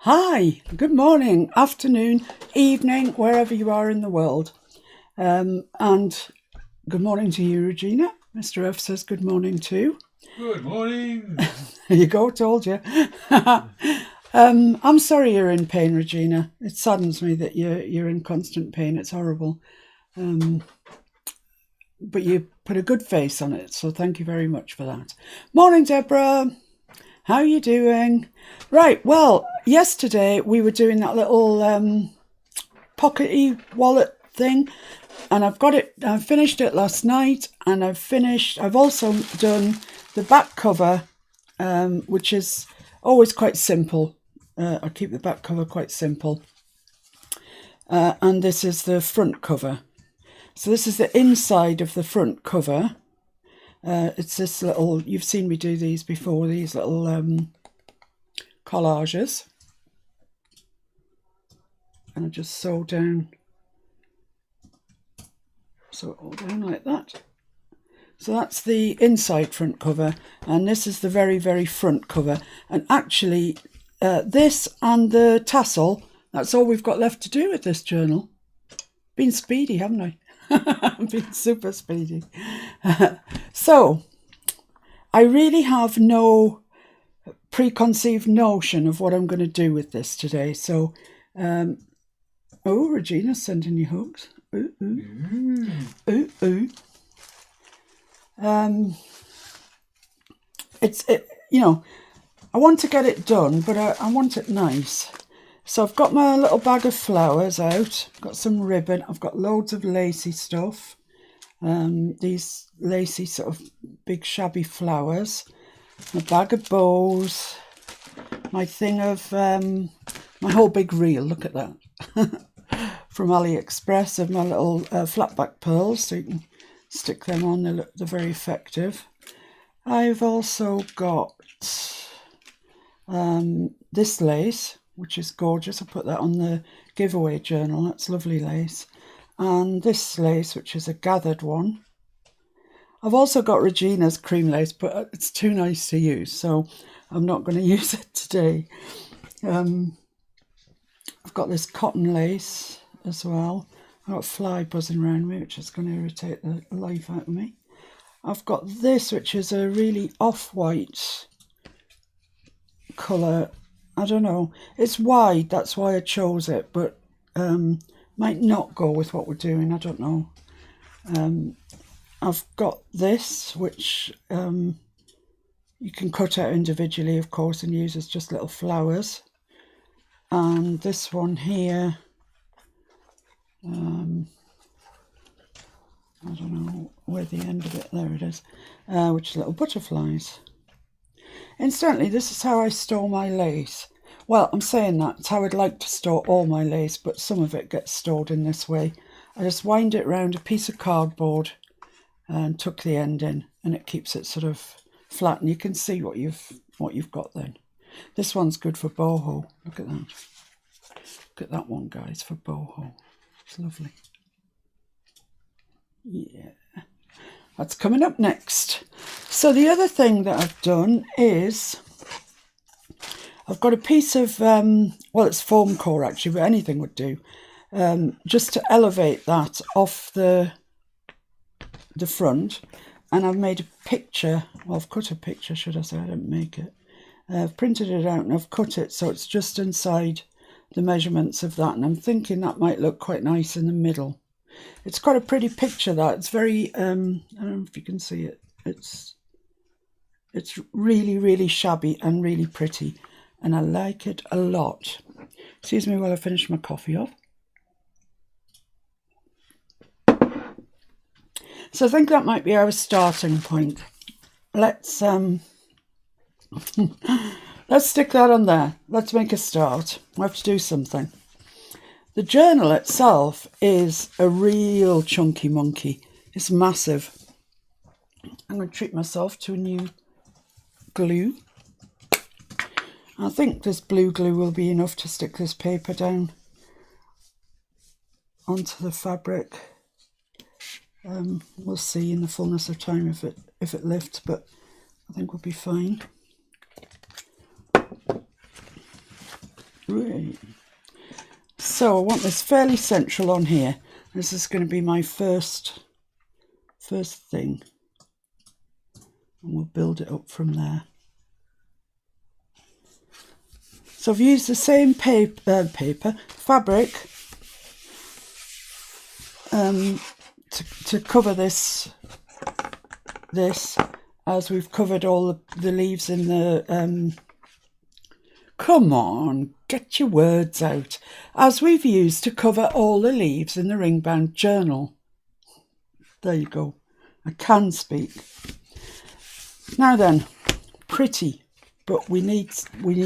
Hi, good morning, afternoon, evening, wherever you are in the world. And good morning to you, Regina. Mr. F says good morning too. Good morning. There you go, told you. I'm sorry you're in pain, Regina. It saddens me that you're in constant pain. It's horrible. But you put a good face on it, so thank you very much for that. Morning, Deborah. How are you doing? Right, well, yesterday we were doing that little pockety wallet thing, and I finished it last night, and I've also done the back cover, which is always quite simple. I keep the back cover quite simple. And this is the front cover. So this is the inside of the front cover. It's this little, you've seen me do these before, these little collages. And I just sew it all down like that. So that's the inside front cover, and this is the very, very front cover. And actually, this and the tassel, that's all we've got left to do with this journal. Been speedy, haven't I? I've been super speedy. So, I really have no preconceived notion of what I'm going to do with this today. So, oh, Regina's sending you hugs. Ooh, ooh. Ooh, ooh. I want to get it done, but I want it nice. So I've got my little bag of flowers out, got some ribbon, I've got loads of lacy stuff, these lacy sort of big shabby flowers, my bag of bows, my thing of, my whole big reel, look at that, from AliExpress, of my little flat back pearls, so you can stick them on, they're very effective. I've also got this lace, which is gorgeous. I put that on the giveaway journal. That's lovely lace. And this lace, which is a gathered one. I've also got Regina's cream lace, but it's too nice to use, so I'm not going to use it today. I've got this cotton lace as well. I've got a fly buzzing around me, which is going to irritate the life out of me. I've got this, which is a really off-white colour. I don't know, it's wide, that's why I chose it, but might not go with what we're doing, I don't know. I've got this, which you can cut out individually, of course, and use as just little flowers. And this one here, I don't know where the end of it, there it is, which is little butterflies. Incidentally, this is how I store my lace. Well, I'm saying that, it's how I'd like to store all my lace, but some of it gets stored in this way. I just wind it round a piece of cardboard and tuck the end in, and it keeps it sort of flat, and you can see what you've got then. This one's good for boho. Look at that. Look at that one, guys, for boho. It's lovely. Yeah. That's coming up next. So the other thing that I've done is I've got a piece of, well, it's foam core actually, but anything would do, just to elevate that off the front. And I've made a picture, well, I've cut a picture, should I say, I didn't make it. I've printed it out and I've cut it so it's just inside the measurements of that. And I'm thinking that might look quite nice in the middle. It's quite a pretty picture, that. It's very, I don't know if you can see it. It's really, really shabby and really pretty. And I like it a lot. Excuse me while I finish my coffee off. So I think that might be our starting point. Let's stick that on there. Let's make a start. I have to do something. The journal itself is a real chunky monkey. It's massive. I'm going to treat myself to a new glue. I think this blue glue will be enough to stick this paper down onto the fabric. We'll see in the fullness of time if it lifts, but I think we'll be fine. Right. So I want this fairly central on here. This is going to be my first thing. And we'll build it up from there. So I've used the same fabric to cover this as we've covered all the leaves in the come on, get your words out. As we've used to cover all the leaves in the ring-bound journal. There you go. I can speak. Now then, pretty, but we need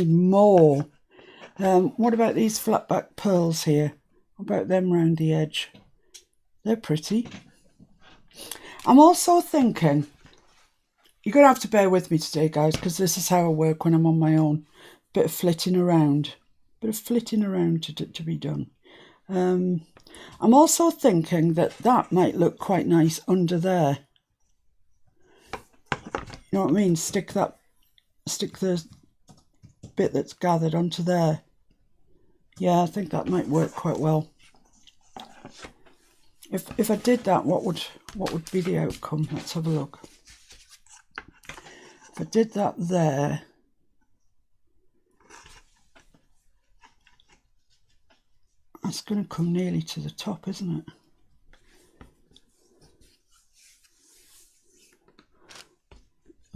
more. What about these flat back pearls here? What about them round the edge? They're pretty. I'm also thinking, you're going to have to bear with me today, guys, because this is how I work when I'm on my own. Bit of flitting around. To be done. I'm also thinking that might look quite nice under there. You know what I mean? Stick the bit that's gathered onto there. Yeah, I think that might work quite well. If I did that, what would be the outcome? Let's have a look. If I did that there, that's going to come nearly to the top, isn't it?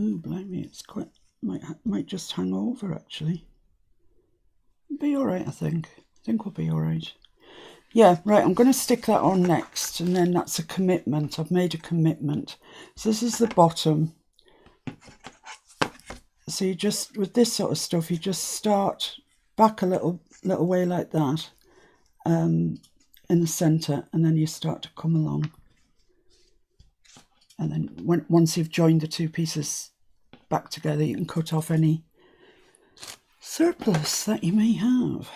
Ooh, blimey, it's quite might just hang over actually. Be all right, I think. I think we'll be all right. Yeah, right, I'm going to stick that on next, and then that's a commitment. I've made a commitment. So this is the bottom. So you just, with this sort of stuff, you just start back a little way like that in the centre, and then you start to come along. And then once you've joined the two pieces back together, you can cut off any surplus that you may have.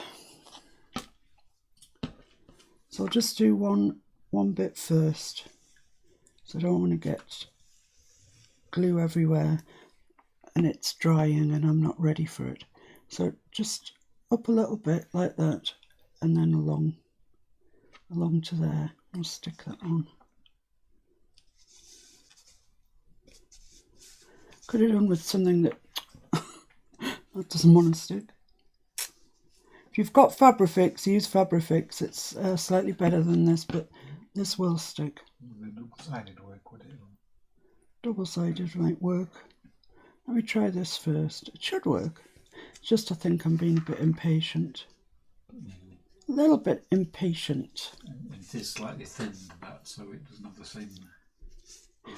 So I'll just do one bit first. So I don't want to get glue everywhere and it's drying and I'm not ready for it. So just up a little bit like that, and then along to there. I'll stick that on. Could have done with something that doesn't want to stick. If you've got Fabrifix, use Fabrifix. It's slightly better than this, but this will stick. The double-sided work, would it? Double-sided might work. Let me try this first. It should work. It's just I think I'm being a bit impatient. A little bit impatient. And it is slightly thin, that, so it doesn't have the same...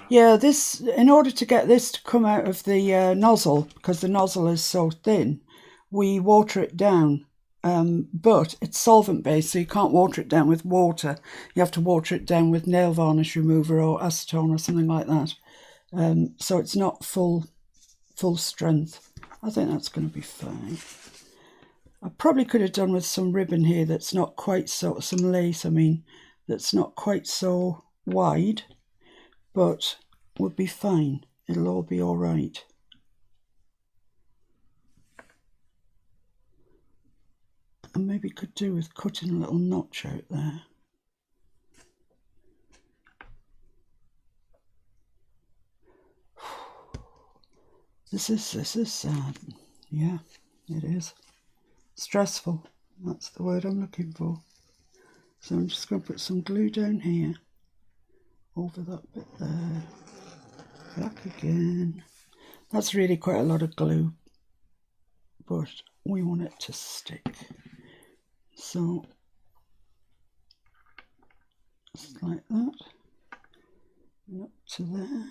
Yeah, this, in order to get this to come out of the nozzle, because the nozzle is so thin, we water it down. But it's solvent based, so you can't water it down with water. You have to water it down with nail varnish remover or acetone or something like that. So it's not full strength. I think that's going to be fine. I probably could have done with some ribbon here that's not quite so, some lace, I mean, that's not quite so wide, but would be fine. It'll all be all right. And maybe could do with cutting a little notch out there. This is sad. Yeah, it is. Stressful. That's the word I'm looking for. So I'm just going to put some glue down here. Over that bit there. Back again. That's really quite a lot of glue. But we want it to stick. So, just like that. Up to there.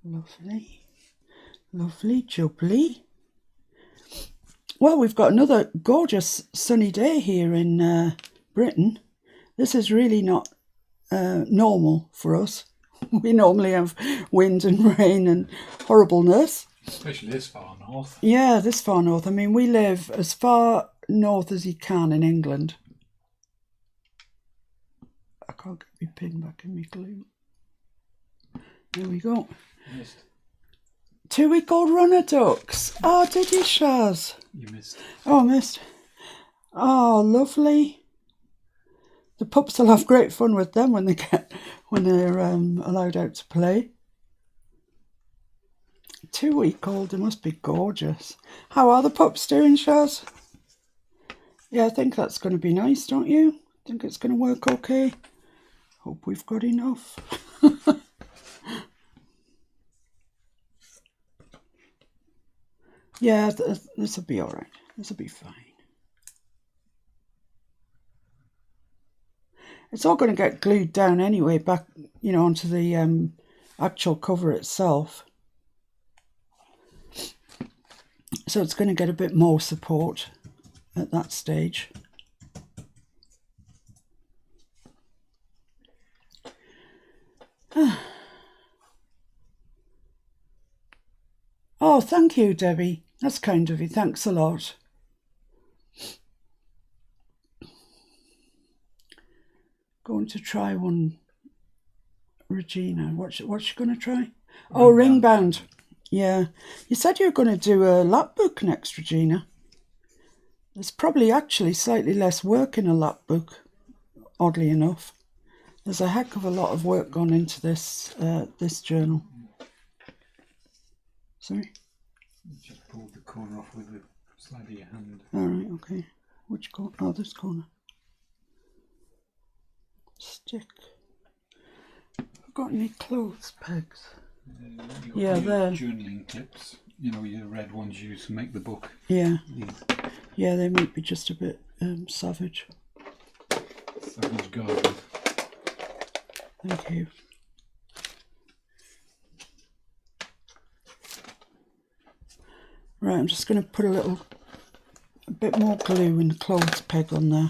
Lovely. Lovely jubbly. Well, we've got another gorgeous sunny day here in Britain. This is really not normal for us. We normally have wind and rain and horribleness. Especially this far north. Yeah, this far north. I mean, we live as far north as you can in England. I can't get my pin back in my glue. There we go. Missed. 2-week-old runner ducks. Oh, did you, Shaz? You missed. Oh, I missed. Oh, lovely. The pups will have great fun with them when they're allowed out to play. 2-week-old, they must be gorgeous. How are the pups doing, Shaz? Yeah, I think that's going to be nice, don't you? Think it's going to work okay? Hope we've got enough. Yeah, this will be all right. This will be fine. It's all going to get glued down anyway, back, onto the actual cover itself. So it's going to get a bit more support at that stage. Oh, thank you, Debbie. That's kind of you. Thanks a lot. Going to try one, Regina. What's she going to try? Oh, ring bound. Yeah. You said you were going to do a lap book next, Regina. There's probably actually slightly less work in a lap book, oddly enough. There's a heck of a lot of work gone into this this journal. Sorry? You just pulled the corner off with the side of your hand. All right, okay. Which corner? Oh, this corner. Stick. I've got any clothes pegs? Yeah, there. Journaling clips. Your red ones you use to make the book. Yeah. These. Yeah, they might be just a bit savage. Savage garden. Thank you. Right, I'm just going to put a bit more glue and clothes peg on there.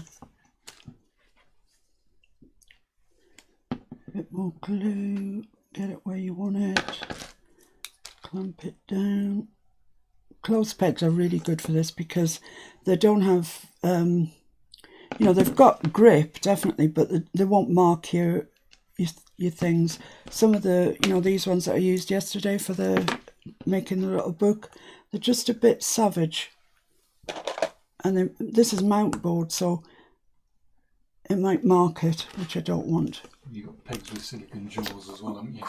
A bit more glue, get it where you want it, clamp it down. Clothes pegs are really good for this because they don't have, they've got grip, definitely, but they won't mark your things. Some of the, these ones that I used yesterday for making the little book, they're just a bit savage. And this is mount board, so it might mark it, which I don't want. You've got pegs with silicone jaws as well, haven't you?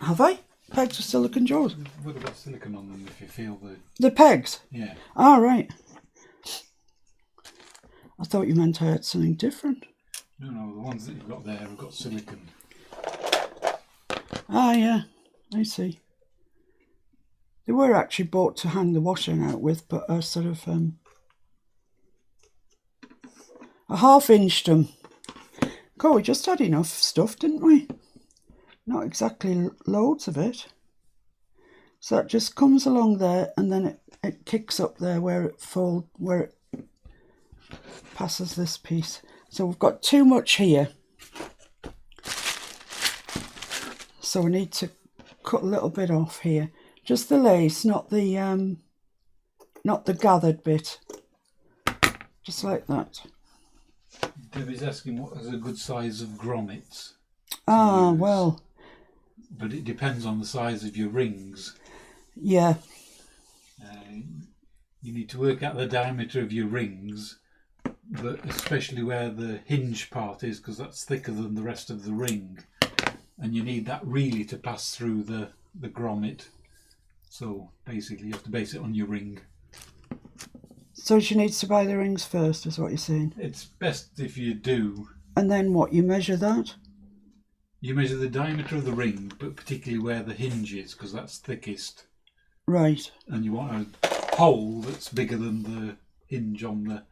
Have I? Pegs with silicone jaws? Would have got silicone on them if you feel the pegs? Yeah. Ah, right. I thought you meant I had something different. No, the ones that you've got there have got silicone. Ah, yeah, I see. They were actually bought to hang the washing out with, but I sort of I half-inched them. God, we just had enough stuff, didn't we? Not exactly loads of it. So it just comes along there, and then it kicks up there where it passes this piece. So we've got too much here. So we need to cut a little bit off here. Just the lace, not the gathered bit. Just like that. Debbie's asking what is a good size of grommets. Ah, well. But it depends on the size of your rings. Yeah. You need to work out the diameter of your rings, but especially where the hinge part is, because that's thicker than the rest of the ring. And you need that really to pass through the grommet. So basically you have to base it on your ring. So she needs to buy the rings first, is what you're saying? It's best if you do. And then what, you measure that? You measure the diameter of the ring, but particularly where the hinge is, because that's thickest. Right. And you want a hole that's bigger than the hinge on the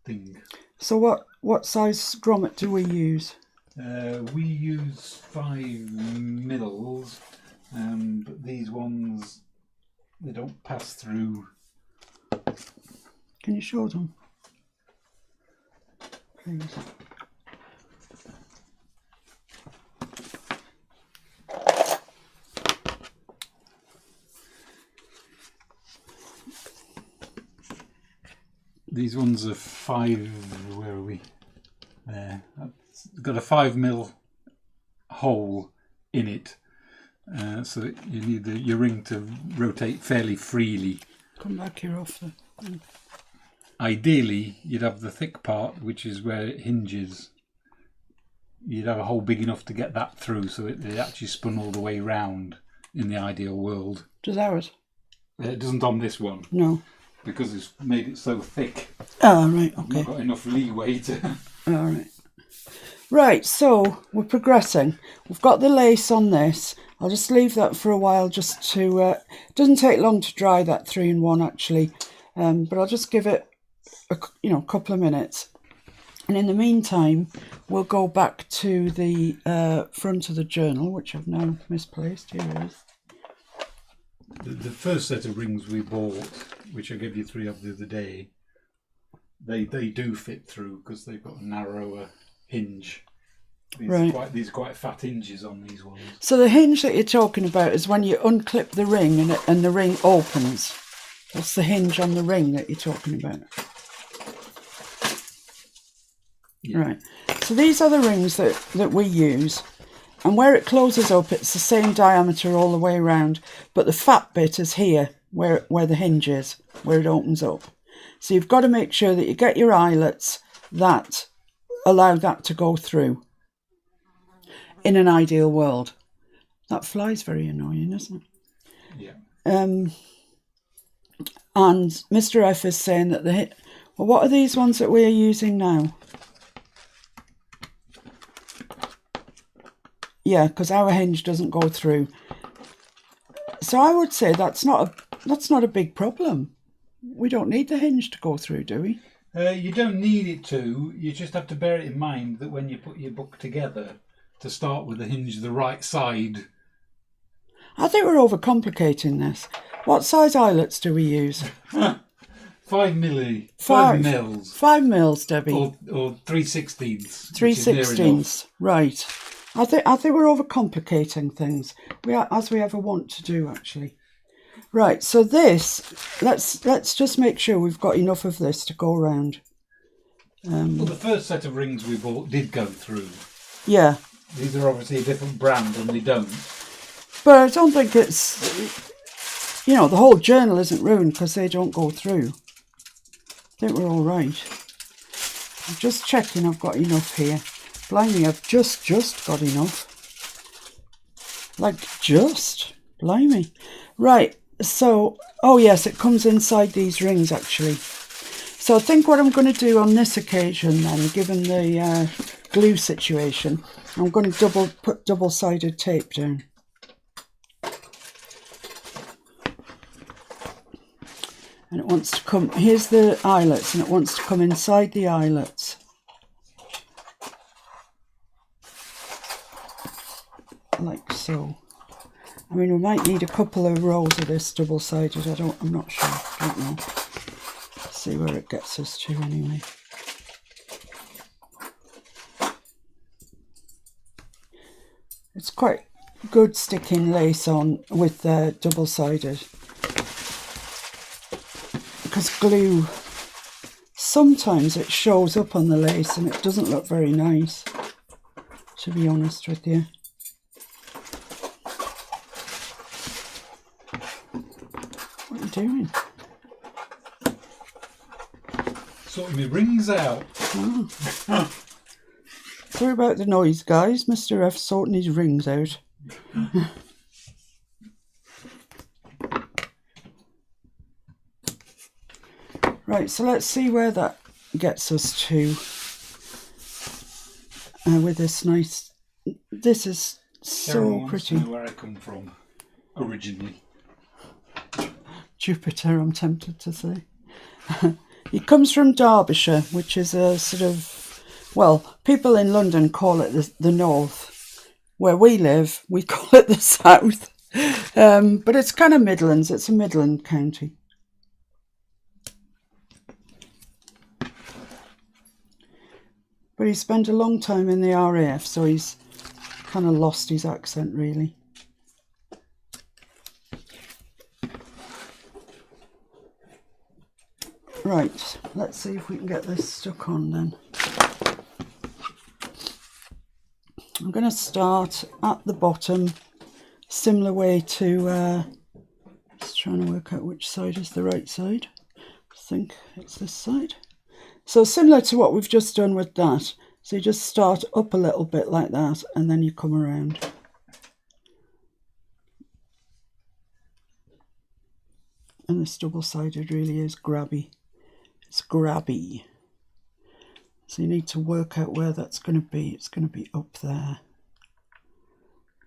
thing. So what size grommet do we use? We use 5mm, but these ones, they don't pass through. Can you show them? Please. These ones are 5, where are we? There. It's got a 5mm hole in it. so you need your ring to rotate fairly freely. Come back here off the... Ideally, you'd have the thick part, which is where it hinges. You'd have a hole big enough to get that through, so it actually spun all the way round in the ideal world. Does ours? It doesn't on this one. No. Because it's made it so thick. Oh, right, okay. Not got enough leeway to... All right. Right, so we're progressing. We've got the lace on this. I'll just leave that for a while just to... it doesn't take long to dry, that 3-in-1 actually. But I'll just give it a couple of minutes. And in the meantime, we'll go back to the front of the journal, which I've now misplaced. Here it is. The first set of rings we bought, which I gave you 3 of the other day, they do fit through because they've got a narrower hinge. These are quite fat hinges on these ones. So the hinge that you're talking about is when you unclip the ring and the ring opens. That's the hinge on the ring that you're talking about. Yeah. Right. So these are the rings that we use. And where it closes up, it's the same diameter all the way around. But the fat bit is here, where the hinge is, where it opens up. So you've got to make sure that you get your eyelets that allow that to go through. In an ideal world. That fly's very annoying, isn't it? Yeah. And Mr. F is saying that well, what are these ones that we're using now? Yeah, because our hinge doesn't go through. So I would say that's not a big problem. We don't need the hinge to go through, do we? You don't need it to. You just have to bear it in mind that when you put your book together, to start with the hinge the right side. I think we're overcomplicating this. What size eyelets do we use? 5 mils. 5 mils, Debbie. Or 3/16. 3/16. Right. I think we're overcomplicating things. As we ever want to do, actually. Right. So this, let's just make sure we've got enough of this to go around. Well, the first set of rings we bought did go through. Yeah. These are obviously a different brand and they don't. But I don't think it's, the whole journal isn't ruined because they don't go through. I think we're all right. I'm just checking I've got enough here. Blimey, I've just got enough. Like, just. Blimey. Right, so, oh yes, it comes inside these rings actually. So I think what I'm going to do on this occasion then, given the glue situation, I'm going to put double-sided tape down. And it wants to come, here's the eyelets, and it wants to come inside the eyelets. Like so. I mean, we might need a couple of rows of this double-sided. I'm not sure. Don't know. See where it gets us to anyway. It's quite good sticking lace on with double-sided. Because glue, sometimes it shows up on the lace and it doesn't look very nice, to be honest with you. What are you doing? Sorting my rings out. Oh. Sorry about the noise, guys. Mr. F sorting his rings out. Right, so let's see where that gets us to with this nice... This is so pretty. Where I come from originally. Jupiter, I'm tempted to say. He comes from Derbyshire, which is a sort of, well, people in London call it the north. Where we live, we call it the south. But it's kind of Midlands. It's a Midland county. But he spent a long time in the RAF, so he's kind of lost his accent, really. Right, let's see if we can get this stuck on then. I'm going to start at the bottom, similar way to, just trying to work out which side is the right side. I think it's this side. So similar to what we've just done with that. So you just start up a little bit like that and then you come around. And this double-sided really is grabby. It's grabby. So you need to work out where that's going to be. It's going to be up there.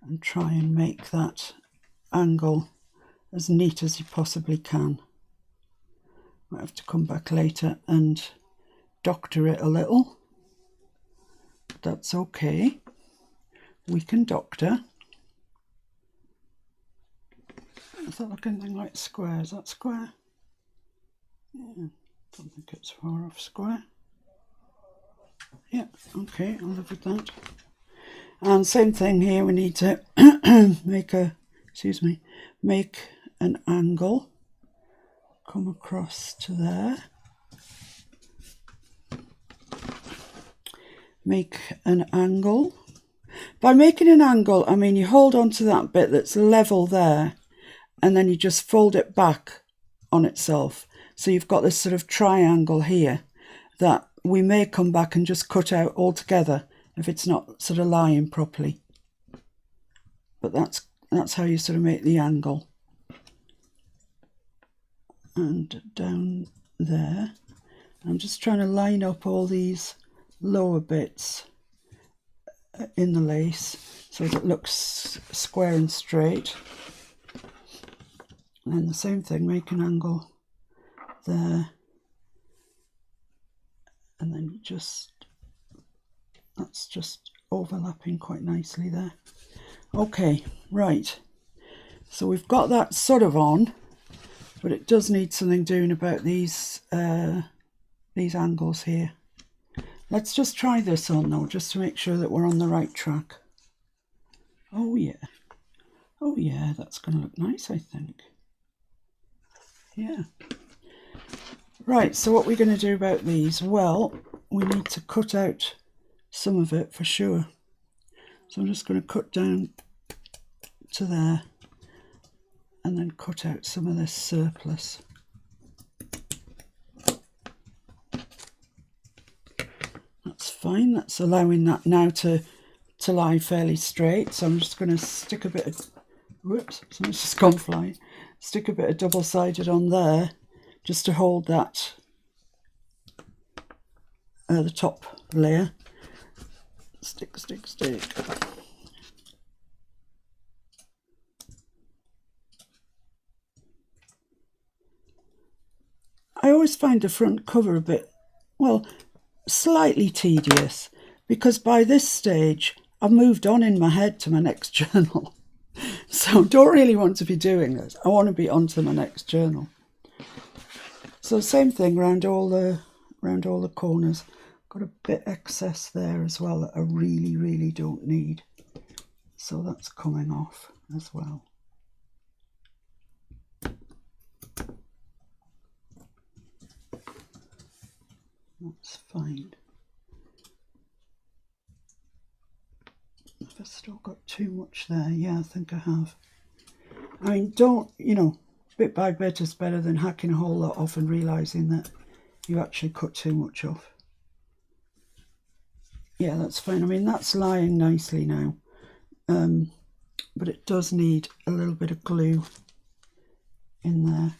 And try and make that angle as neat as you possibly can. Might have to come back later and doctor it a little. But that's okay. We can doctor. Does that look anything like square? Is that square? Yeah, don't think it's far off square. Yeah, okay, I'll live with that. And same thing here, we need to make an angle, come across to there, make an angle. By making an angle, I mean you hold on to that bit that's level there and then you just fold it back on itself. So you've got this sort of triangle here that we may come back and just cut out altogether if it's not sort of lying properly. But that's how you sort of make the angle. And down there, I'm just trying to line up all these lower bits in the lace so that it looks square and straight. And then the same thing, make an angle there. And then you just, that's just overlapping quite nicely there. Okay, right. So we've got that sort of on, but it does need something doing about these angles here. Let's just try this on though, just to make sure that we're on the right track. Oh yeah. Oh yeah, that's going to look nice, I think. Yeah. Right, so what we're going to do about these? Well, we need to cut out some of it for sure. So I'm just going to cut down to there and then cut out some of this surplus. That's fine, that's allowing that now to lie fairly straight. So I'm just going to stick a bit of, whoops, something's just gone flying. Stick a bit of double-sided on there just to hold that, the top layer. Stick, stick, stick. I always find the front cover a bit, well, slightly tedious, because by this stage I've moved on in my head to my next journal. So don't really want to be doing this. I want to be on to my next journal. So same thing around all the corners. Got a bit excess there as well that I really, really don't need. So that's coming off as well. That's fine. Have I still got too much there? Yeah, I think I have. I mean, don't, bit by bit is better than hacking a whole lot off and realising that you actually cut too much off. Yeah, that's fine. I mean, that's lying nicely now. But it does need a little bit of glue in there.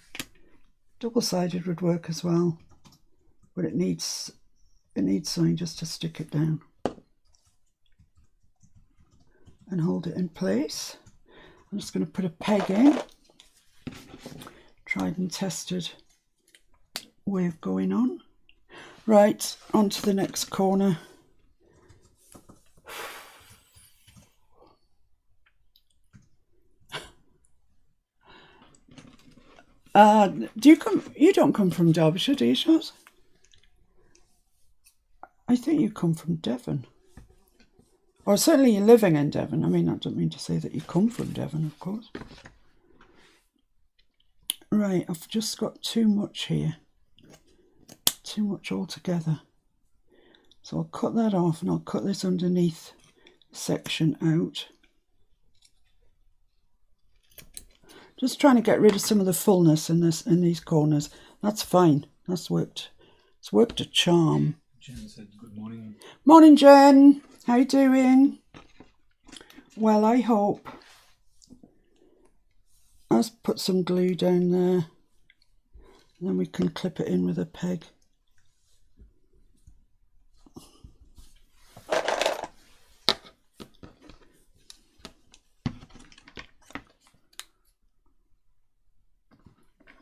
Double-sided would work as well, but it needs something just to stick it down and hold it in place. I'm just going to put a peg in. Tried and tested way of going on. Right, on to the next corner. You don't come from Derbyshire, do you, Charles? I think you come from Devon. Or certainly you're living in Devon. I mean, I don't mean to say that you come from Devon, of course. Right, I've just got too much here. Too much altogether. So I'll cut that off and I'll cut this underneath section out. Just trying to get rid of some of the fullness in these corners. That's fine. That's worked. It's worked a charm. Jen said good morning. Morning, Jen. How you doing? Well, I hope. Let's put some glue down there. And then we can clip it in with a peg.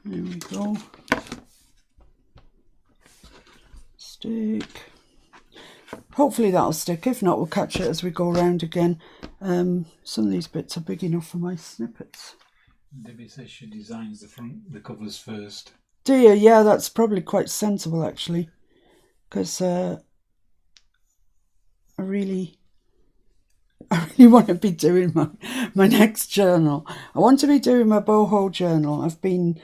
There we go. Stick. Hopefully that'll stick. If not, we'll catch it as we go around again. Some of these bits are big enough for my snippets. Debbie says she designs the covers first. Do you? Yeah, that's probably quite sensible actually, because I really want to be doing my next journal. I want to be doing my boho journal. I've been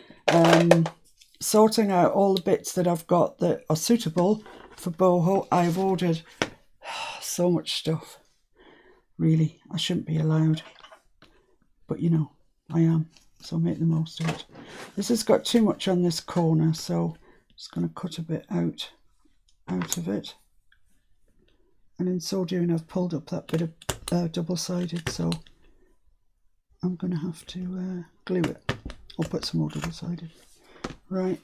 sorting out all the bits that I've got that are suitable for boho. I've ordered so much stuff. Really, I shouldn't be allowed, but you know, I am. So I'll make the most of it. This has got too much on this corner, so I'm just going to cut a bit out of it. And in so doing, I've pulled up that bit of double-sided, so I'm going to have to glue it. I'll put some more double-sided. Right.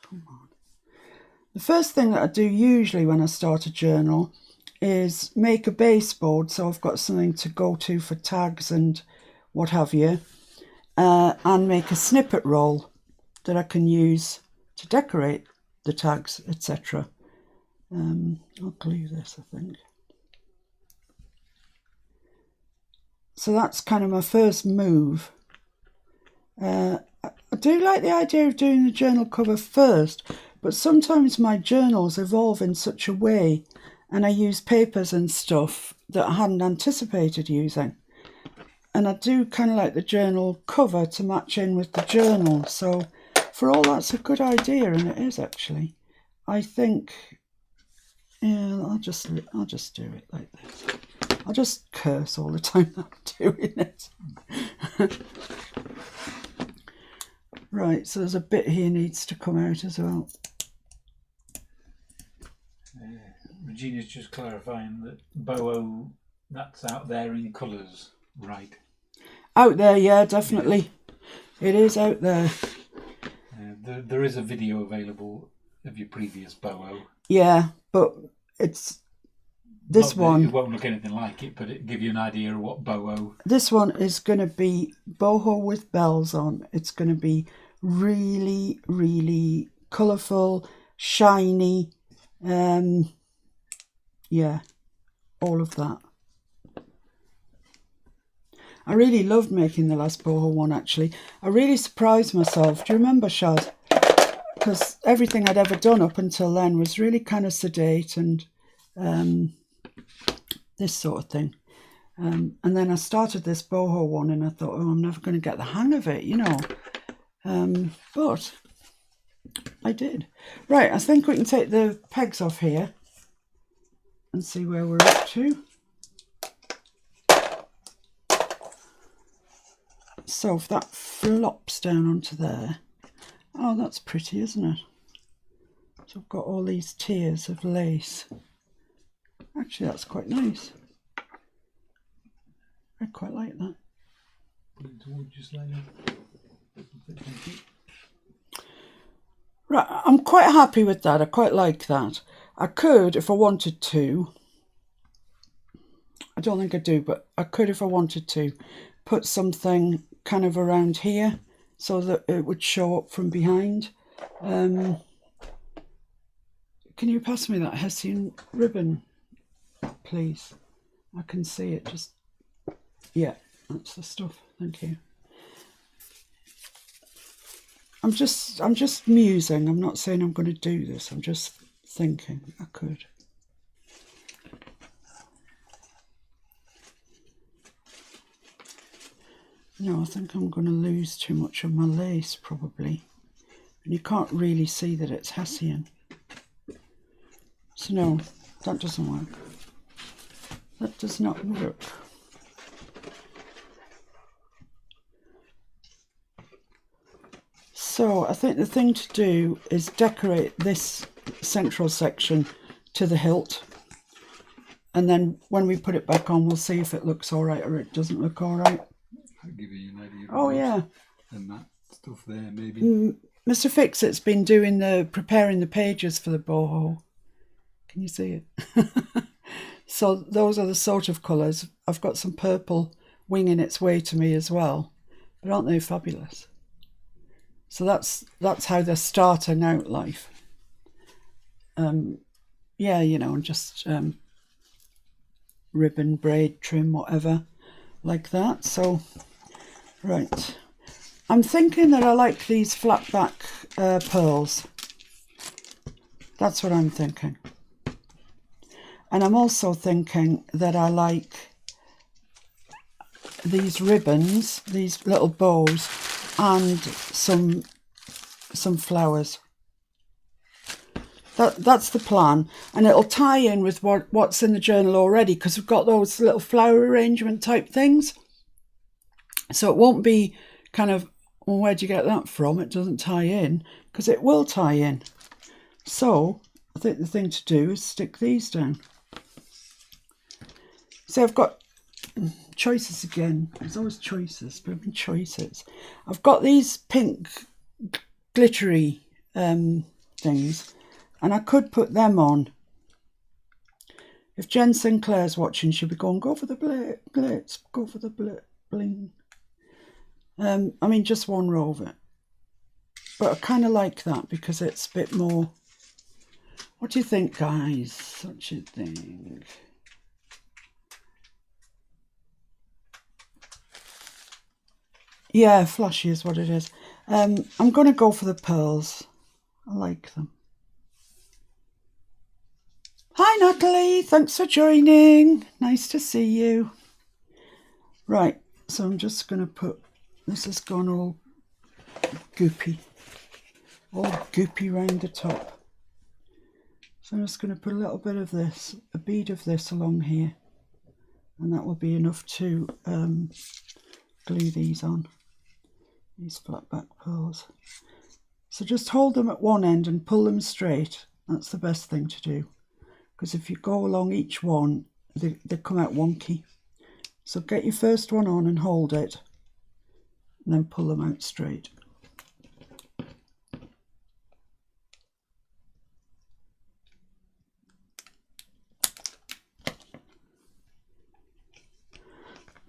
Come on. The first thing that I do usually when I start a journal is make a baseboard, so I've got something to go to for tags and what have you, and make a snippet roll that I can use to decorate the tags, etc. I'll glue this, I think. So that's kind of my first move. I do like the idea of doing the journal cover first, but sometimes my journals evolve in such a way and I use papers and stuff that I hadn't anticipated using. And I do kind of like the journal cover to match in with the journal. So for all that's a good idea, and it is actually. I think, yeah, I'll just do it like this. I'll just curse all the time I'm doing it. Right, so there's a bit here needs to come out as well. Regina's just clarifying that boho, that's out there in colours, right? Out there, yeah, definitely. Yeah. It is out there. There is a video available of your previous boho. Yeah, but it's this one. It won't look anything like it, but it'll give you an idea of what boho. This one is going to be boho with bells on. It's going to be really, really colourful, shiny. Yeah, all of that. I really loved making the last boho one, actually. I really surprised myself. Do you remember, Shad? Because everything I'd ever done up until then was really kind of sedate and this sort of thing. And then I started this boho one and I thought, oh, I'm never going to get the hang of it, you know. But I did. Right, I think we can take the pegs off here and see where we're up to. So if that flops down onto there, oh, that's pretty, isn't it? So I've got all these tiers of lace. Actually, that's quite nice. I quite like that. Right, I'm quite happy with that. I quite like that. I could, if I wanted to, I don't think I do, but I could, if I wanted to, put something kind of around here so that it would show up from behind. Can you pass me that Hessian ribbon, please? I can see it. Just, yeah, that's the stuff. Thank you. I'm just musing. I'm not saying I'm going to do this. I'm just thinking I could. No, I think I'm going to lose too much of my lace probably. And you can't really see that it's Hessian. So no, that doesn't work. That does not work. So I think the thing to do is decorate this central section to the hilt, and then when we put it back on, we'll see if it looks all right or it doesn't look all right. I'll give you an idea. Oh yeah. And that stuff there, maybe. Mr. Fixit's been doing preparing the pages for the boho. Can you see it? So those are the sort of colours. I've got some purple winging its way to me as well. But aren't they fabulous? So that's how they're starting out life. Yeah, you know, just ribbon, braid, trim, whatever, like that. So, right. I'm thinking that I like these flat back pearls. That's what I'm thinking. And I'm also thinking that I like these ribbons, these little bows, and some flowers. That's the plan, and it'll tie in with what's in the journal already, because we've got those little flower arrangement type things. So it won't be kind of, well, where'd you get that from? It doesn't tie in, because it will tie in. So I think the thing to do is stick these down. So I've got choices again. There's always choices, but choices. I've got these pink glittery things, and I could put them on. If Jen Sinclair's watching, she'll be going, go for the glitz, go for the bling. I mean, just one row of it. But I kind of like that because it's a bit more... What do you think, guys? What do you think? Yeah, flashy is what it is. I'm going to go for the pearls. I like them. Hi, Natalie. Thanks for joining. Nice to see you. Right, so I'm just going to put... This has gone all goopy. All goopy round the top. So I'm just going to put a little bit of this, a bead of this along here. And that will be enough to glue these on. These flat back pearls. So just hold them at one end and pull them straight. That's the best thing to do, because if you go along each one, they come out wonky. So get your first one on and hold it, and then pull them out straight.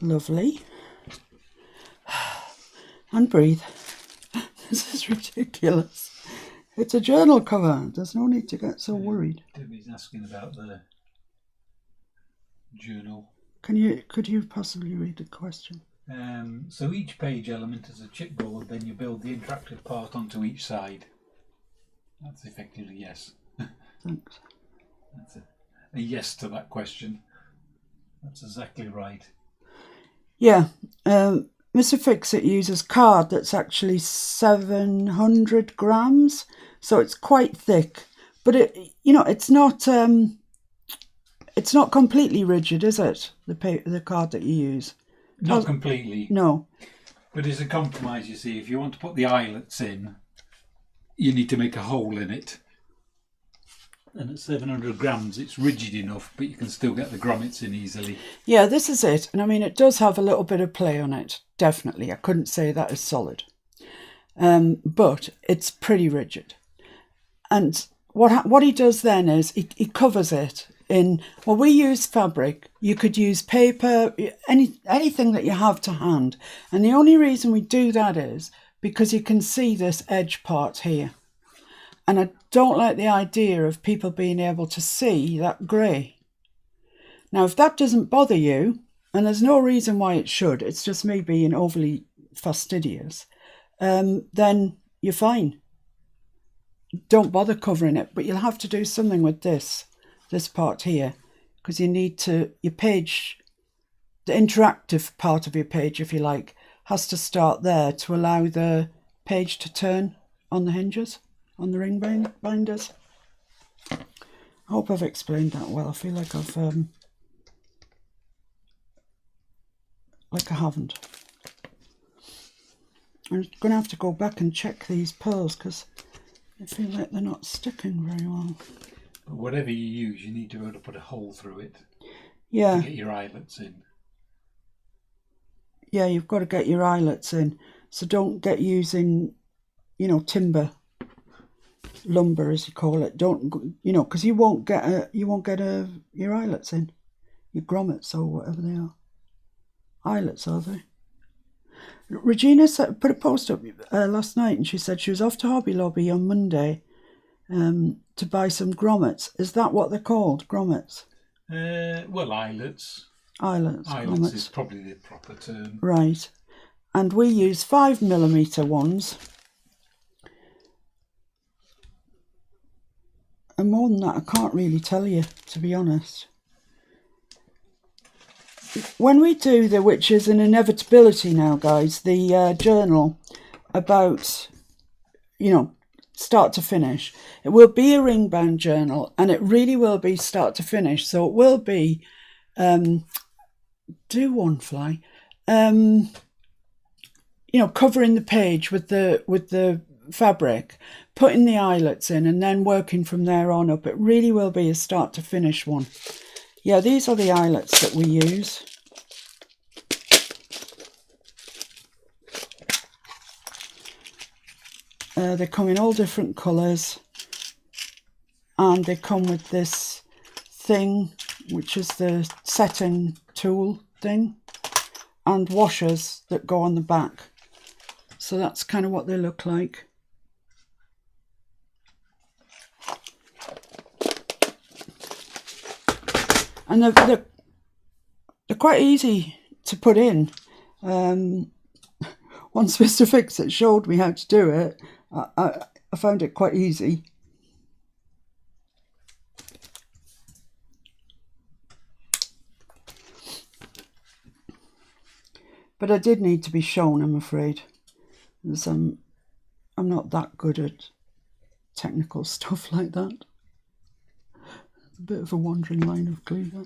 Lovely. And breathe. This is ridiculous. It's a journal cover. There's no need to get so worried. Debbie's asking about the journal. Could you possibly read the question? So each page element is a chipboard, then you build the interactive part onto each side. That's effectively yes. Thanks. That's a yes to that question. That's exactly right. Yeah. Mr. Fixit uses card that's actually 700 grams, so it's quite thick. But it's not completely rigid, is it? The card that you use. Not completely. No. But it's a compromise, you see. If you want to put the eyelets in, you need to make a hole in it. And at 700 grams, it's rigid enough, but you can still get the grommets in easily. Yeah, this is it. And I mean, it does have a little bit of play on it. Definitely. I couldn't say that is solid. But it's pretty rigid. And what he does then is he covers it in, well, we use fabric. You could use paper, anything that you have to hand. And the only reason we do that is because you can see this edge part here. And I don't like the idea of people being able to see that grey. Now, if that doesn't bother you, and there's no reason why it should, it's just me being overly fastidious, then you're fine. Don't bother covering it, but you'll have to do something with this part here, because you need to, your page, the interactive part of your page, if you like, has to start there to allow the page to turn on the hinges. On the ring binders. I hope I've explained that well. I feel like I haven't. I'm going to have to go back and check these pearls because I feel like they're not sticking very well. But whatever you use, you need to be able to put a hole through it Yeah. to get your eyelets in. Yeah, you've got to get your eyelets in. So don't get using, you know, timber, lumber as you call it. Don't, you know, because you won't get your eyelets in, your grommets or whatever they are. Eyelets, are they? Regina put a post up last night, and she said she was off to Hobby Lobby on Monday to buy some grommets. Is that what they're called, grommets? Well, eyelets. Eyelets, grommets is probably the proper term. Right. And we use 5mm ones. And more than that, I can't really tell you, to be honest. When we do the, which is an inevitability now, guys, the journal about, you know, start to finish, it will be a ring bound journal, and it really will be start to finish. So it will be, do one fly, you know, covering the page with the fabric, putting the eyelets in, and then working from there on up. It really will be a start to finish one. Yeah, these are the eyelets that we use. They come in all different colours, and they come with this thing, which is the setting tool thing, and washers that go on the back. So that's kind of what they look like. And they're quite easy to put in. Once Mr. Fix-It showed me how to do it, I found it quite easy. But I did need to be shown, I'm afraid, because I'm not that good at technical stuff like that. A bit of a wandering line of cleaver.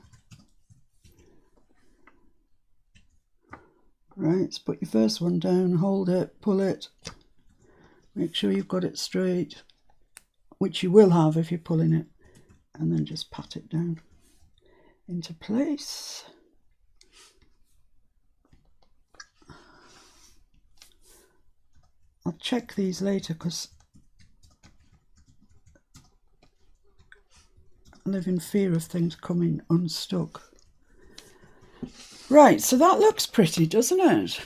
Right, so put your first one down, hold it, pull it, make sure you've got it straight, which you will have if you're pulling it, and then just pat it down into place. I'll check these later because I live in fear of things coming unstuck. Right, so that looks pretty, doesn't it?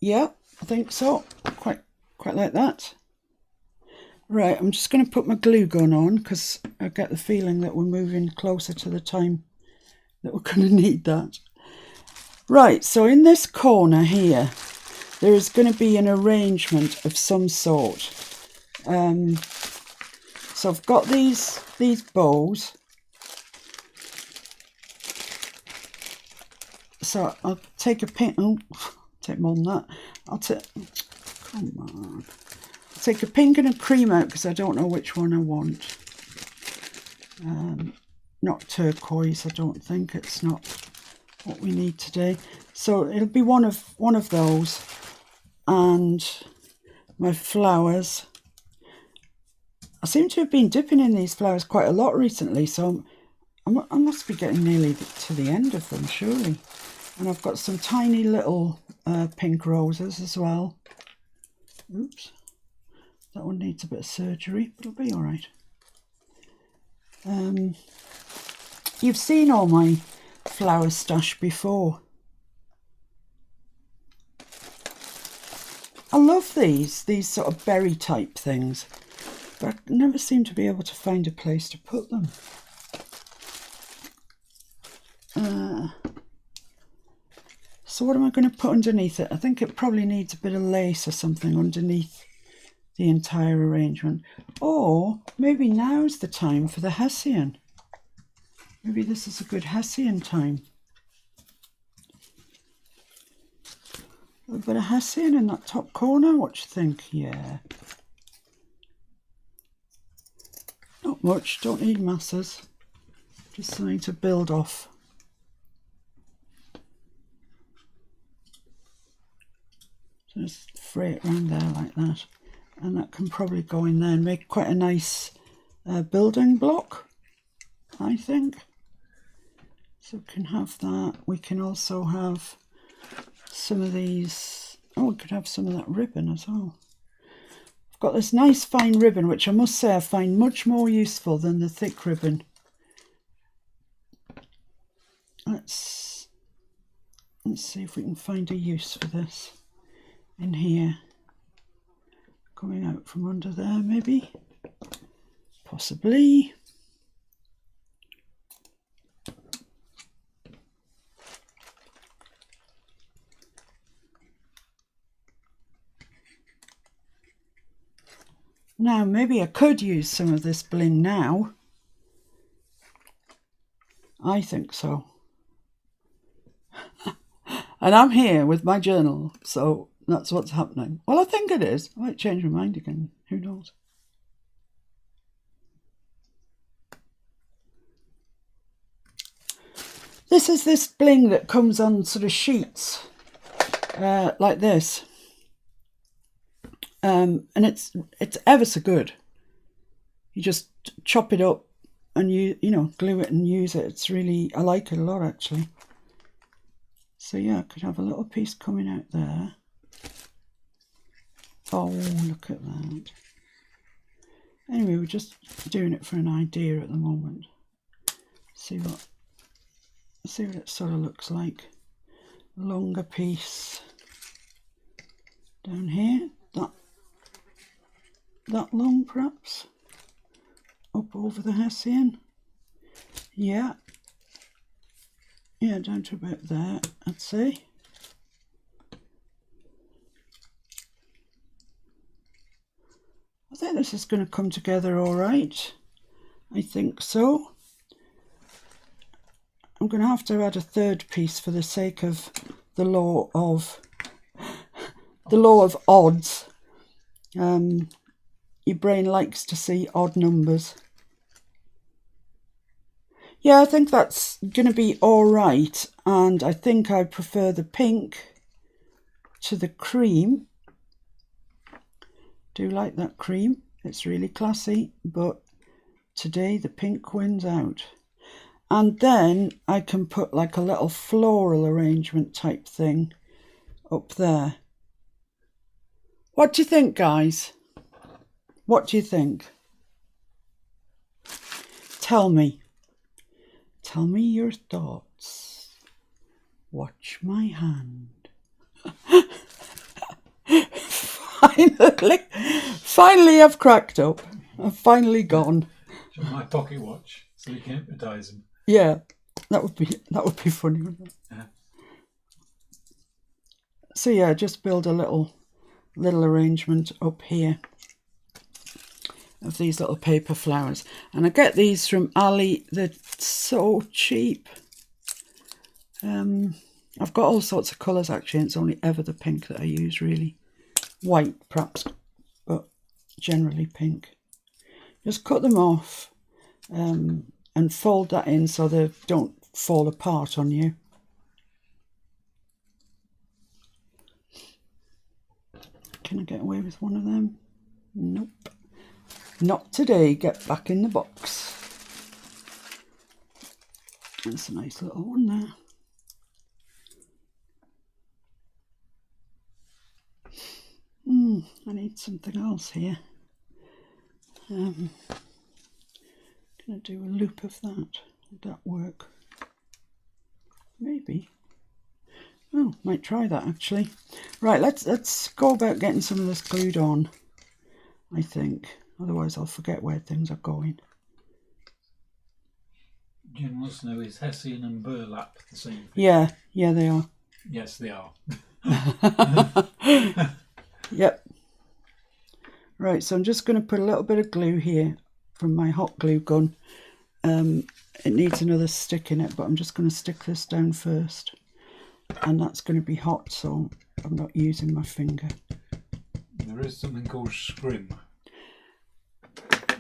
Yeah, I think so. Quite like that. Right, I'm just going to put my glue gun on because I get the feeling that we're moving closer to the time that we're going to need that. Right, so in this corner here, there is going to be an arrangement of some sort. So I've got these bows. So I'll take a pin. Oh, take more than that. Come on. I'll take a pink and a cream out because I don't know which one I want. Not turquoise. I don't think it's not what we need today. So it'll be one of those, and my flowers. I seem to have been dipping in these flowers quite a lot recently, so I must be getting nearly to the end of them, surely. And I've got some tiny little pink roses as well. Oops, that one needs a bit of surgery, but it'll be all right. You've seen all my flower stash before. I love these sort of berry type things, but I never seem to be able to find a place to put them. So what am I going to put underneath it? I think it probably needs a bit of lace or something underneath the entire arrangement. Or maybe now's the time for the hessian. Maybe this is a good hessian time. A bit of hessian in that top corner, what do you think? Yeah. Not much, don't need masses. Just something to build off. Just fray it around there like that. And that can probably go in there and make quite a nice building block, I think. So we can have that. We can also have some of these. Oh, we could have some of that ribbon as well. I've got this nice fine ribbon, which I must say I find much more useful than the thick ribbon. Let's see if we can find a use for this in here. Coming out from under there, maybe. Possibly. Now, maybe I could use some of this bling now. I think so. And I'm here with my journal, so that's what's happening. Well, I think it is. I might change my mind again. Who knows? This is this bling that comes on sort of sheets like this. And it's ever so good. You just chop it up and you know, glue it and use it. It's really, I like it a lot actually. So yeah, I could have a little piece coming out there. Oh, look at that. Anyway, we're just doing it for an idea at the moment. See what it sort of looks like. Longer piece down here. That long perhaps. Up over the hessian. Yeah. Yeah, down to about there, I'd say. I think this is going to come together all right. I think so. I'm going to add a third piece for the sake of the law of odds. Your brain likes to see odd numbers. Yeah, I think that's going to be all right. And I think I prefer the pink to the cream. Do like that cream. It's really classy. But today the pink wins out. And then I can put like a little floral arrangement type thing up there. What do you think, guys? What do you think? Tell me. Tell me your thoughts. Watch my hand. Finally I've cracked up. I've finally gone. Show my pocket watch so you can hypnotise them. Yeah, that would be funny, wouldn't it? Yeah. So yeah, just build a little arrangement up here of these little paper flowers. And I get these from Ali. They're so cheap. I've got all sorts of colours actually, and it's only ever the pink that I use really. White perhaps, but generally pink. Just cut them off and fold that in so they don't fall apart on you. Can I get away with one of them? Nope. Not today. Get back in the box. That's a nice little one there. I need something else here. Can I do a loop of that? Would that work? Maybe. Oh, might try that actually. Right, let's go about getting some of this glued on, I think. Otherwise I'll forget where things are going. Jim wants to know, is hessian and burlap the same thing? Yeah, they are. Yes, they are. Yep. Right, so I'm just going to put a little bit of glue here from my hot glue gun. It needs another stick in it, but I'm just going to stick this down first. And that's going to be hot, so I'm not using my finger. There is something called scrim.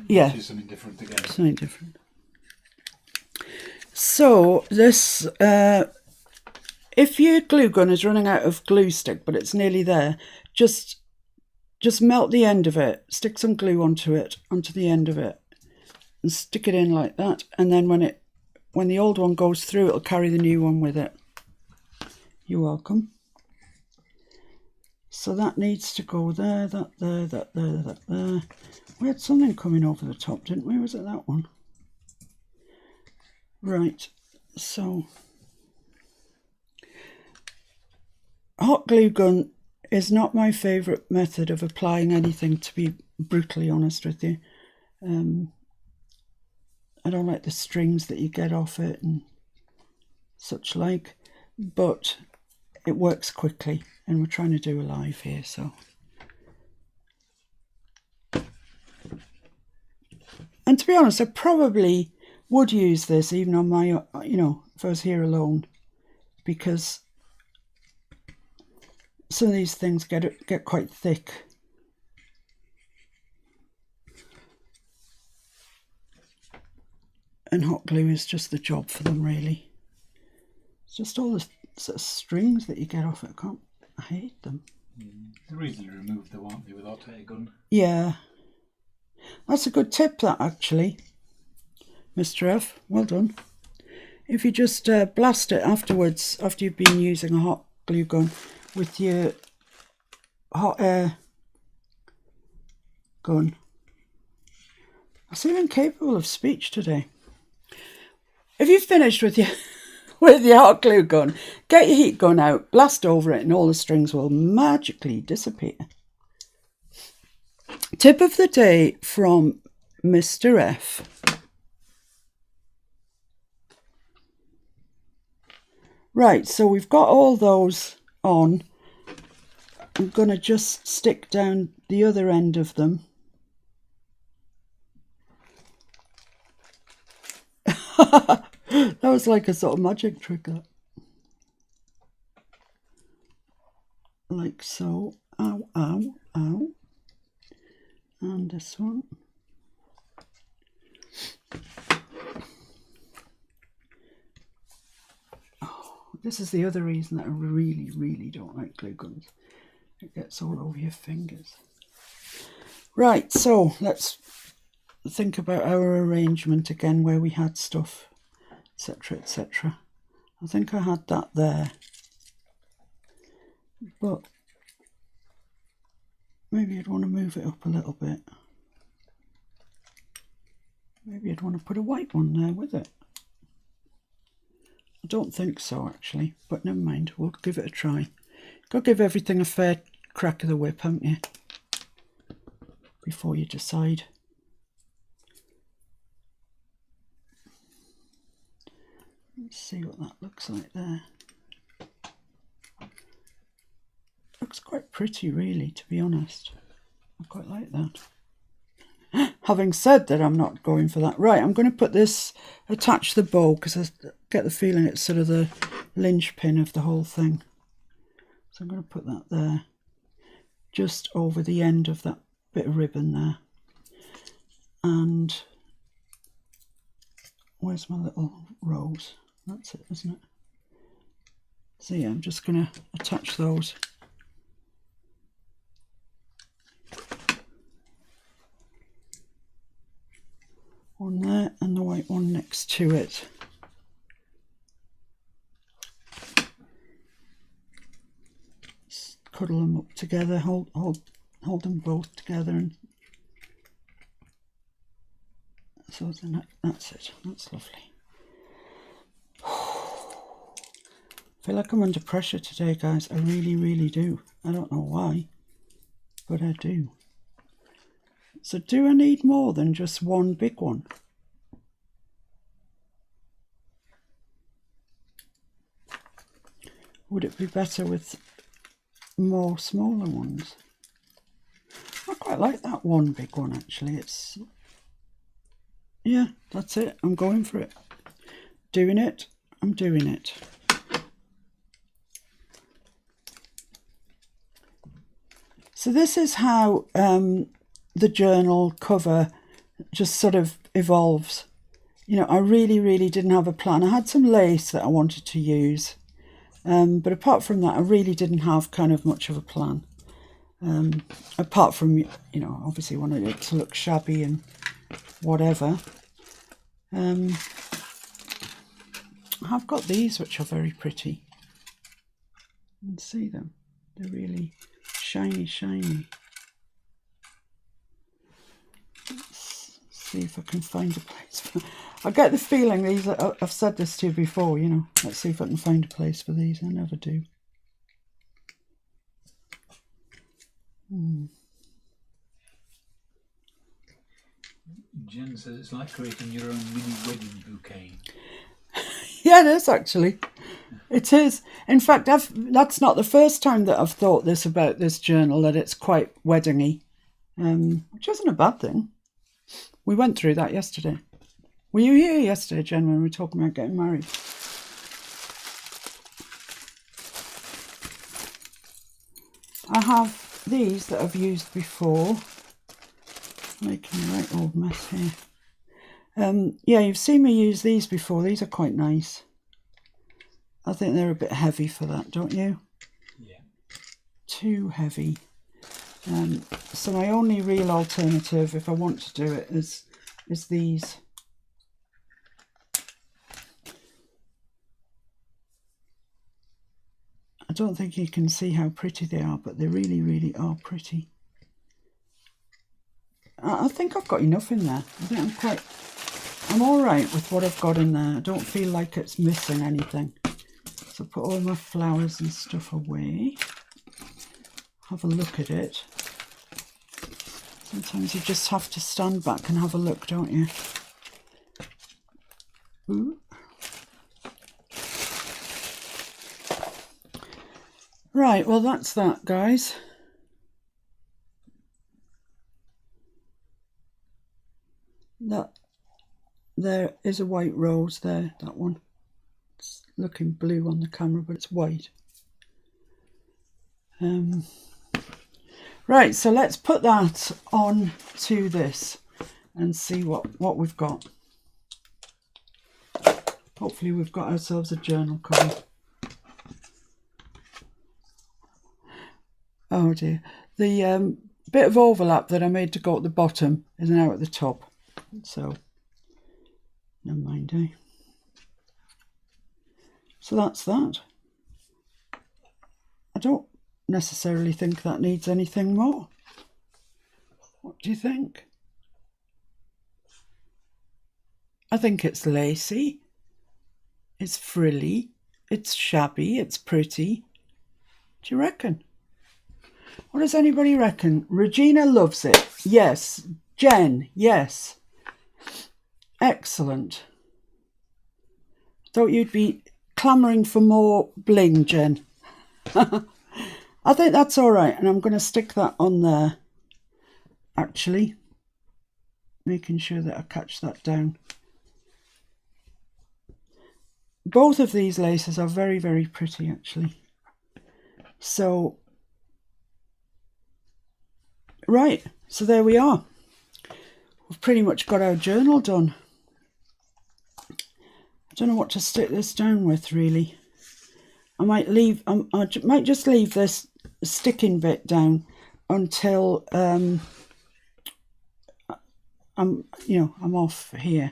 Yeah. Which is something different again. Something different. So this, if your glue gun is running out of glue stick, but it's nearly there, just melt the end of it, stick some glue onto the end of it, and stick it in like that. And then when the old one goes through, it'll carry the new one with it. You're welcome. So that needs to go there, that there, that there, that there. We had something coming over the top, didn't we? Was it that one? Right, so hot glue gun is not my favourite method of applying anything, to be brutally honest with you. I don't like the strings that you get off it and such like, but it works quickly, and we're trying to do a live here, so. And to be honest, I probably would use this even on my, if I was here alone, because some of these things get quite thick. And hot glue is just the job for them, really. It's just all the sort of strings that you get off it. I hate them. They're easily removed though, aren't they, with hot air gun? Yeah. That's a good tip, that, actually. Mr. F, well done. If you just blast it afterwards, after you've been using a hot glue gun with your hot air gun. I seem incapable of speech today. If you've finished with your hot glue gun, get your heat gun out, blast over it, and all the strings will magically disappear. Tip of the day from Mr. F. Right, so we've got all those on. I'm going to just stick down the other end of them. That was like a sort of magic trick, that. Like so. Ow, ow, ow. And this one. Oh, this is the other reason that I really, really don't like glue guns. It gets all over your fingers. Right, so let's think about our arrangement again, where we had stuff, etc, etc. I think I had that there, but maybe I'd want to move it up a little bit. Maybe I'd want to put a white one there with it. I don't think so, actually, but never mind, we'll give it a try. Got to give everything a fair crack of the whip, haven't you, before you decide. Let's see what that looks like there. Looks quite pretty, really, to be honest. I quite like that. Having said that, I'm not going for that. Right, I'm going to put this, attach the bow, because I get the feeling it's sort of the linchpin of the whole thing. So I'm going to put that there, just over the end of that bit of ribbon there. And where's my little rose? That's it, isn't it? So yeah, I'm just going to attach those. One there and the white one next to it. Just cuddle them up together, hold them both together, and so then that's it. That's lovely. I feel like I'm under pressure today, guys. I really, really do. I don't know why, but I do. So do I need more than just one big one? Would it be better with more smaller ones? I quite like that one big one, actually. It's, yeah, that's it. I'm going for it. Doing it. I'm doing it. So this is how the journal cover just sort of evolves. You know, I really, really didn't have a plan. I had some lace that I wanted to use, but apart from that, I really didn't have kind of much of a plan. Apart from, you know, obviously wanted it to look shabby and whatever. I've got these which are very pretty. You can see them. They're really shiny, shiny. Let's see if I can find a place for... I get the feeling these are, I've said this to you before, you know. Let's see if I can find a place for these. I never do. Jen says it's like creating your own mini wedding bouquet. Yeah, it is actually. It is. In fact, that's not the first time that I've thought this about this journal, that it's quite weddingy, which isn't a bad thing. We went through that yesterday. Were you here yesterday, Jen, when we were talking about getting married? I have these that I've used before. Making a right old mess here. Yeah, you've seen me use these before. These are quite nice. I think they're a bit heavy for that, don't you? Yeah. Too heavy. So my only real alternative, if I want to do it, is these. I don't think you can see how pretty they are, but they really, really are pretty. I think I've got enough in there. I think I'm all right with what I've got in there. I don't feel like it's missing anything. So put all my flowers and stuff away. Have a look at it. Sometimes you just have to stand back and have a look, don't you? Ooh. Right, well that's that, guys. That there is a white rose there, that one. It's looking blue on the camera, but it's white. Right, so let's put that on to this and see what we've got. Hopefully we've got ourselves a journal cover. Oh dear. The bit of overlap that I made to go at the bottom is now at the top. So, never mind, eh? So that's that. I don't necessarily think that needs anything more. What do you think? I think it's lacy, it's frilly, it's shabby, it's pretty. Do you reckon? What does anybody reckon? Regina loves it. Yes. Jen, yes. Excellent. Thought you'd be clamouring for more bling, Jen. I think that's all right, and I'm going to stick that on there, actually. Making sure that I catch that down. Both of these laces are very, very pretty, actually. So, right, so there we are. We've pretty much got our journal done. I don't know what to stick this down with, really. I might just leave this sticking bit down until I'm off here,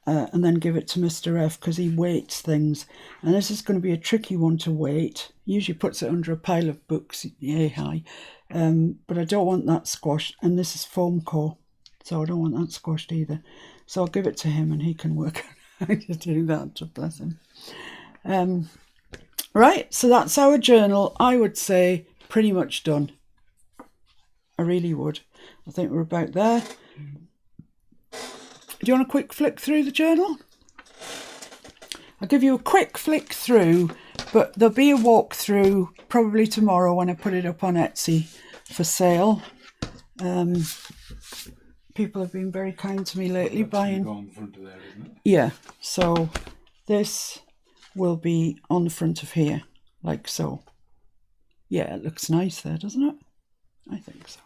and then give it to Mr. F, because he weights things, and this is going to be a tricky one to weight. He usually puts it under a pile of books, yay high, but I don't want that squashed, and this is foam core, so I don't want that squashed either. So I'll give it to him and he can work out how to do that, bless him. Right, so that's our journal. I would say pretty much done. I really would. I think we're about there. Do you want a quick flick through the journal? I'll give you a quick flick through, but there'll be a walkthrough probably tomorrow when I put it up on Etsy for sale. People have been very kind to me lately buying. On the front of there, isn't it? Yeah, so this will be on the front of here, like so. Yeah, it looks nice there, doesn't it? I think so.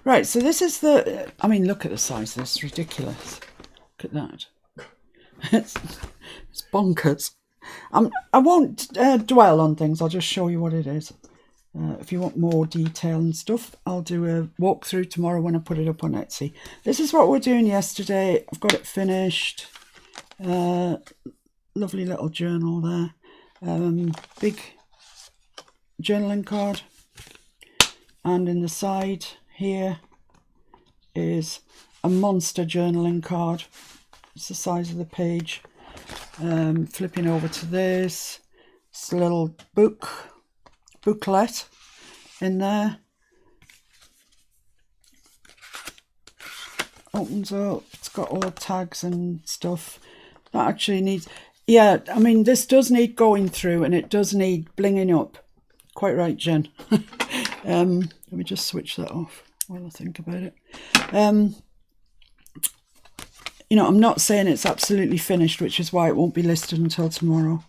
Right, so this is the, I mean, look at the size of this, it's ridiculous. Look at that. It's bonkers. I won't dwell on things, I'll just show you what it is. If you want more detail and stuff, I'll do a walkthrough tomorrow when I put it up on Etsy. This is what we're doing yesterday. I've got it finished. Lovely little journal there. Big journaling card. And in the side here is a monster journaling card. It's the size of the page. Flipping over to this. It's a little booklet in there. Opens up. It's got all the tags and stuff. That actually needs... Yeah, I mean, this does need going through and it does need blinging up. Quite right, Jen. Let me just switch that off while I think about it. You know, I'm not saying it's absolutely finished, which is why it won't be listed until tomorrow.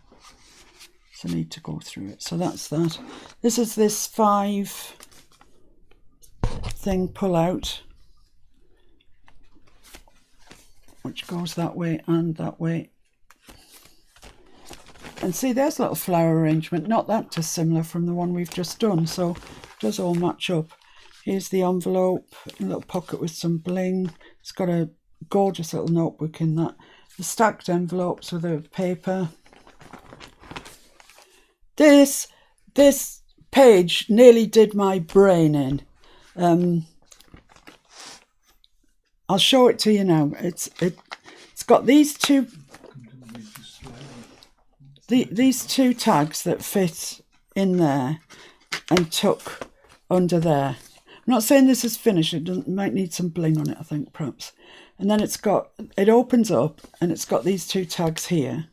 So I need to go through it. So that's that. This is this 5 thing pull out, which goes that way and that way. And see, there's a little flower arrangement, not that dissimilar from the one we've just done, so it does all match up. Here's the envelope, a little pocket with some bling. It's got a gorgeous little notebook in that. The stacked envelopes with a paper. This page nearly did my brain in. I'll show it to you now. It's got these two tags that fit in there and tuck under there. I'm not saying this is finished. It might need some bling on it, I think, perhaps. And then it opens up and it's got these 2 tags here.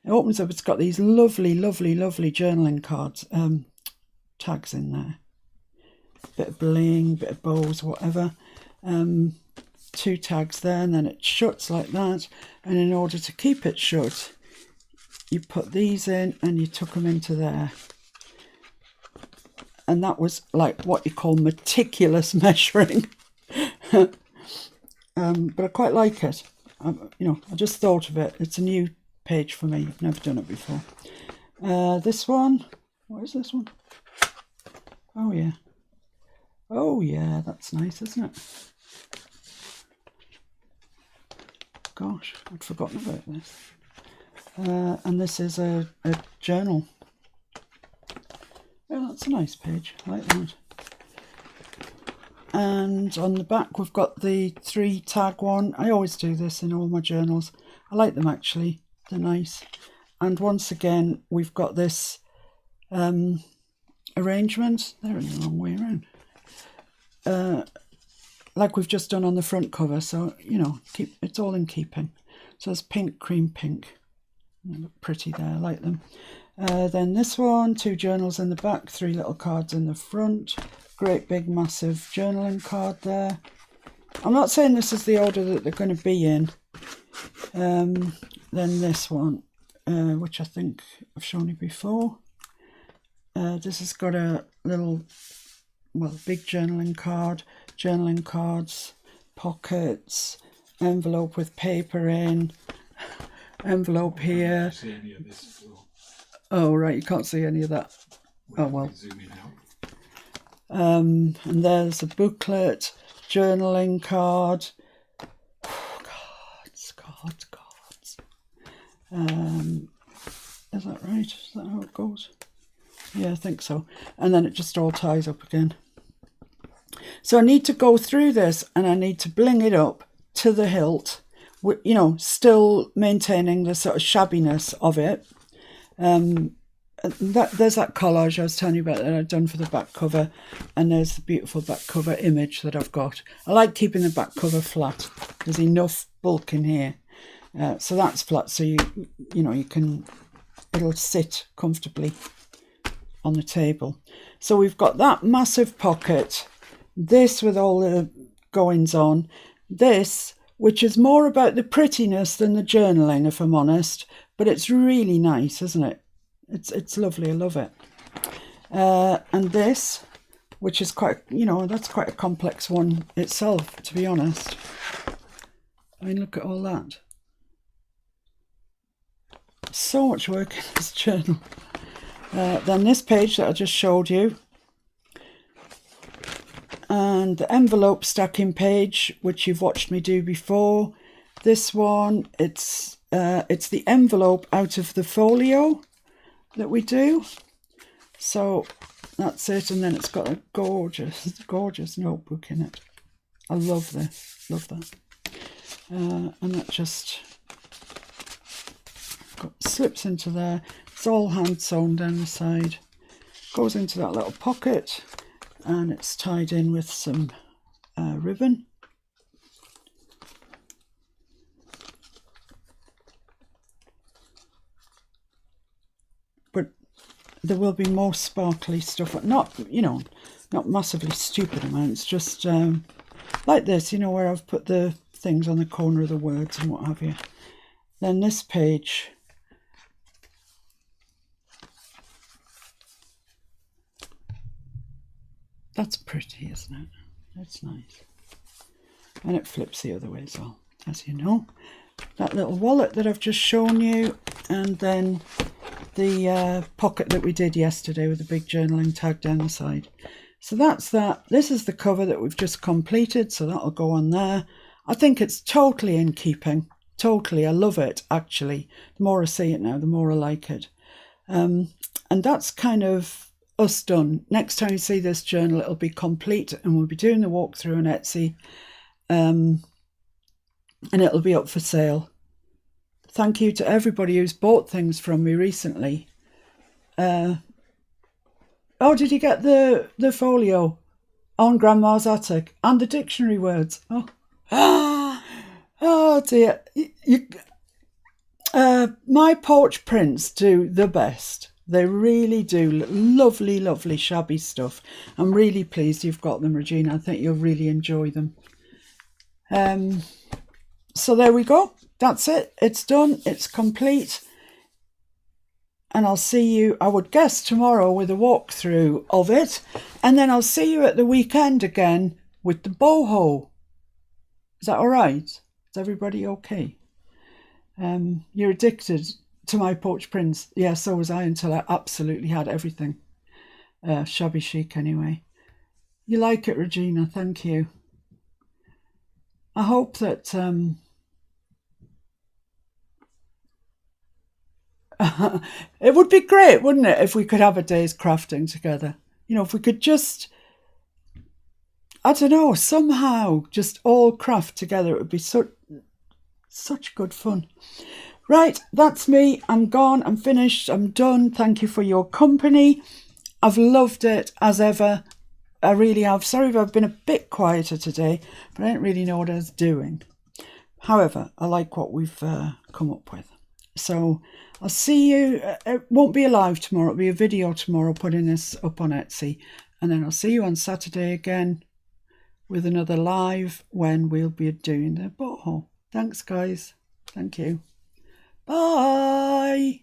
It opens up, it's got these lovely, lovely, lovely journaling cards, tags in there. Bit of bling, bit of bows, whatever. 2 tags there, and then it shuts like that. And in order to keep it shut, you put these in and you tuck them into there. And that was like what you call meticulous measuring. But I quite like it. You know, I just thought of it. It's a new page for me. I've never done it before. This one. What is this one? Oh, yeah. Oh, yeah. That's nice, isn't it? Gosh, I'd forgotten about this. And this is a journal. Yeah, that's a nice page. I like that. And on the back we've got the 3 tag one. I always do this in all my journals. I like them actually. They're nice. And once again we've got this arrangement. They're in the wrong way around. Like we've just done on the front cover. So, you know, it's all in keeping. So it's pink, cream pink. They look pretty there. I like them. Then this one, 2 journals in the back, 3 little cards in the front. Great big massive journaling card there. I'm not saying this is the order that they're going to be in. Then this one, which I think I've shown you before. This has got a little, well, big journaling card, journaling cards, pockets, envelope with paper in, envelope here. See any of this? Oh, right, you can't see any of that. Oh, well. Zooming out. And there's a booklet, journaling card. Cards. Is that right? Is that how it goes? Yeah, I think so. And then it just all ties up again. So I need to go through this and I need to bling it up to the hilt, you know, still maintaining the sort of shabbiness of it. There's that collage I was telling you about that I've done for the back cover, and there's the beautiful back cover image that I've got. I like keeping the back cover flat. There's enough bulk in here, so that's flat. So you know you can, it'll sit comfortably on the table. So we've got that massive pocket, this with all the goings on, this which is more about the prettiness than the journaling, if I'm honest, but it's really nice, isn't it? It's lovely. I love it. And this, which is quite, you know, that's quite a complex one itself, to be honest. I mean, look at all that. So much work in this journal. Then this page that I just showed you, and the envelope stacking page, which you've watched me do before. This one, it's the envelope out of the folio that we do. So that's it, and then it's got a gorgeous notebook in it. I love this, love that. And that just slips into there. It's all hand sewn down the side, goes into that little pocket, and it's tied in with some ribbon. But there will be more sparkly stuff, not, you know, not massively stupid amounts, just like this, you know, where I've put the things on the corner of the words and what have you. Then this page, that's pretty, isn't it? That's nice. And it flips the other way as well, as you know. That little wallet that I've just shown you, and then the pocket that we did yesterday with the big journaling tag down the side. So that's that. This is the cover that we've just completed, so that'll go on there. I think it's totally in keeping. Totally. I love it, actually. The more I see it now, the more I like it. And that's kind of us done. Next time you see this journal, it'll be complete, and we'll be doing the walkthrough on Etsy. And it'll be up for sale. Thank you to everybody who's bought things from me recently. Oh, did you get the folio on Grandma's attic and the dictionary words? Oh dear. My porch prints do the best. They really do. Lovely, lovely shabby stuff. I'm really pleased you've got them, Regina. I think you'll really enjoy them. So there we go. That's it. It's done. It's complete. And I'll see you, I would guess, tomorrow with a walkthrough of it. And then I'll see you at the weekend again with the boho. Is that all right? Is everybody okay? You're addicted to my porch prints. Yeah, so was I, until I absolutely had everything. Shabby chic anyway. You like it, Regina? Thank you. I hope that it would be great, wouldn't it, if we could have a day's crafting together? You know, if we could just, I don't know, somehow just all craft together. It would be such good fun. Right, that's me. I'm gone. I'm finished. I'm done. Thank you for your company. I've loved it as ever. I really have. Sorry if I've been a bit quieter today, but I don't really know what I was doing. However, I like what we've come up with. So I'll see you. It won't be a live tomorrow. It'll be a video tomorrow, putting this up on Etsy. And then I'll see you on Saturday again with another live when we'll be doing the boho. Thanks, guys. Thank you. Bye.